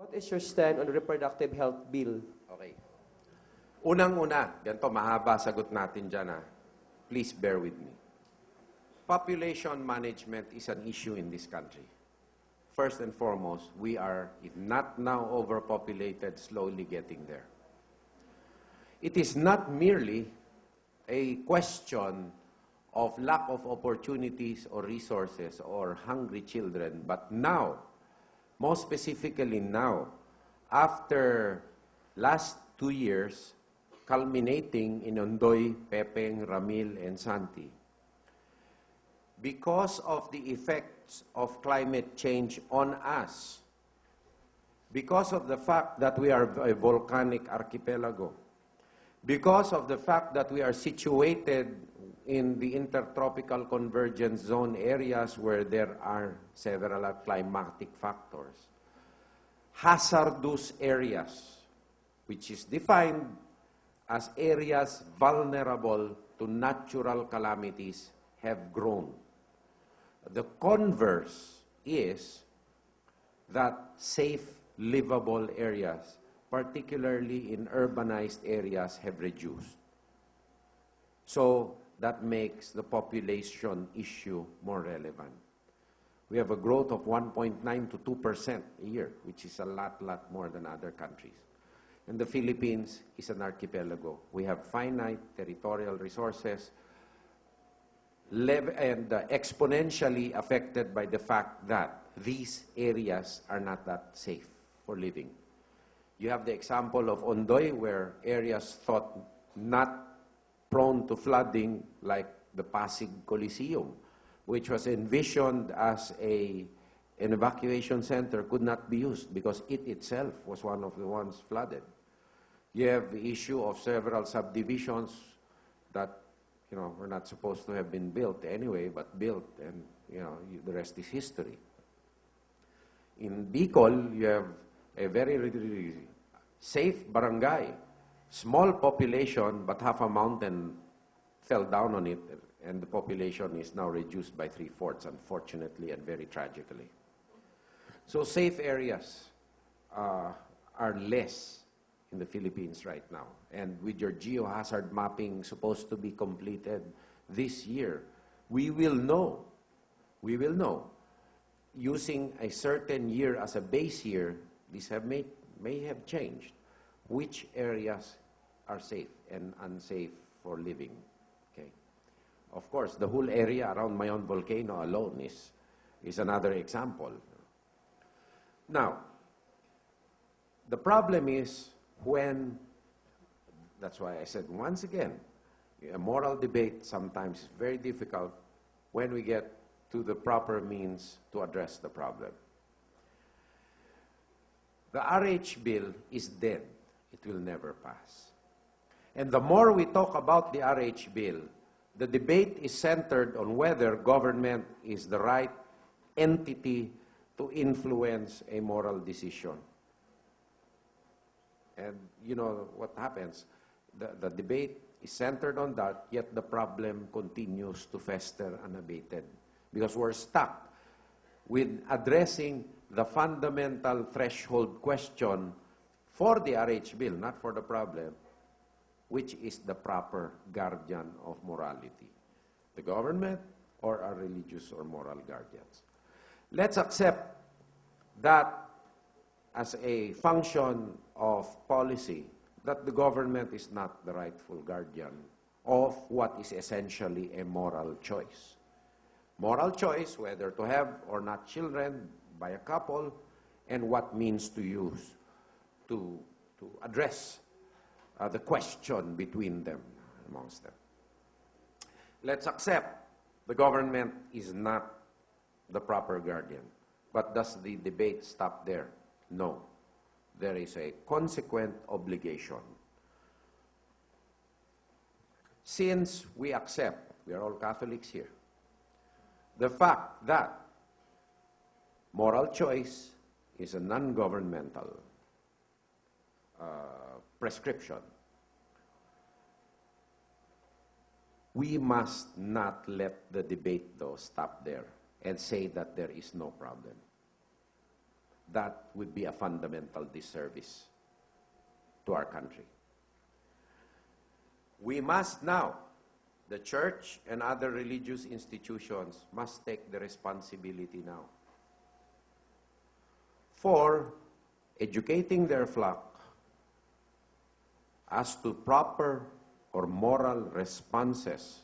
What is your stand on the reproductive health bill? Okay. Unang-una, ganito, mahaba sagot natin dyan. Please bear with me. Population management is an issue in this country. First and foremost, we are, if not now overpopulated, slowly getting there. It is not merely a question of lack of opportunities or resources or hungry children, but now, most specifically now, after last 2 years, culminating in Ondoy, Pepeng, Ramil, and Santi, because of the effects of climate change on us, because of the fact that we are a volcanic archipelago, because of the fact that we are situated in the intertropical convergence zone areas where there are several climatic factors, hazardous areas, which is defined as areas vulnerable to natural calamities, have grown. The converse is that safe, livable areas, particularly in urbanized areas, have reduced. So that makes the population issue more relevant. We have a growth of 1.9 to 2% a year, which is a lot more than other countries. And the Philippines is an archipelago. We have finite territorial resources and exponentially affected by the fact that these areas are not that safe for living. You have the example of Ondoy, where areas thought not prone to flooding, like the Pasig Coliseum, which was envisioned as an evacuation center, could not be used because it itself was one of the ones flooded. You have the issue of several subdivisions that were not supposed to have been built anyway, but built, and the rest is history. In Bicol, you have a very safe barangay, small population, but half a mountain fell down on it, and the population is now reduced by 3/4, unfortunately, and very tragically. So safe areas are less in the Philippines right now. And with your geohazard mapping supposed to be completed this year, we will know, using a certain year as a base year, this may have changed, which areas are safe and unsafe for living. Okay. Of course, the whole area around Mayon Volcano alone is another example. Now, the problem is that's why I said, once again, a moral debate sometimes is very difficult when we get to the proper means to address the problem. The RH bill is dead. It will never pass. And the more we talk about the RH bill, the debate is centered on whether government is the right entity to influence a moral decision. And you know what happens. The debate is centered on that, yet the problem continues to fester unabated. Because we're stuck with addressing the fundamental threshold question for the RH bill, not for the problem, which is the proper guardian of morality, the government or our religious or moral guardians. Let's accept that as a function of policy, that the government is not the rightful guardian of what is essentially a moral choice. Moral choice, whether to have or not children by a couple, and what means to use to address the question between them, amongst them. Let's accept the government is not the proper guardian. But does the debate stop there? No. There is a consequent obligation. Since we accept, we are all Catholics here, the fact that moral choice is a non-governmental prescription, we must not let the debate, though, stop there and say that there is no problem. that would be a fundamental disservice to our country. We must now, the church and other religious institutions must take the responsibility now for educating their flock as to proper or moral responses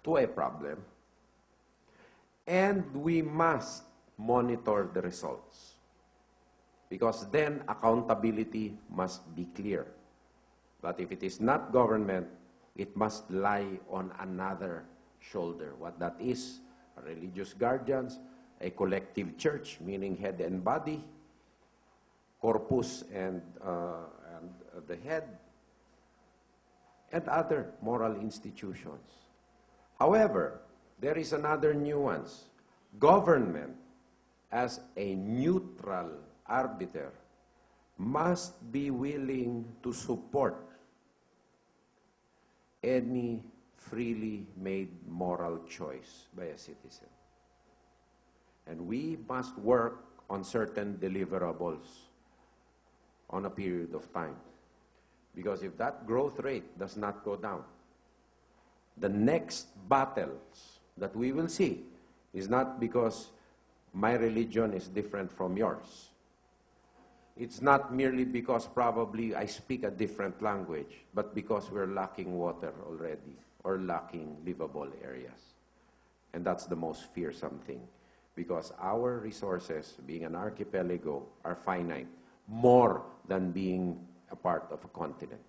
to a problem, and we must monitor the results, because then accountability must be clear. But if it is not government, it must lie on another shoulder. What that is, religious guardians, a collective church, meaning head and body, corpus and the head, and other moral institutions. However, there is another nuance. Government, as a neutral arbiter, must be willing to support any freely made moral choice by a citizen. And we must work on certain deliverables on a period of time. Because if that growth rate does not go down, the next battles that we will see is not because my religion is different from yours. It's not merely because probably I speak a different language, but because we're lacking water already or lacking livable areas. And that's the most fearsome thing, because our resources, being an archipelago, are finite, more than being a part of a continent.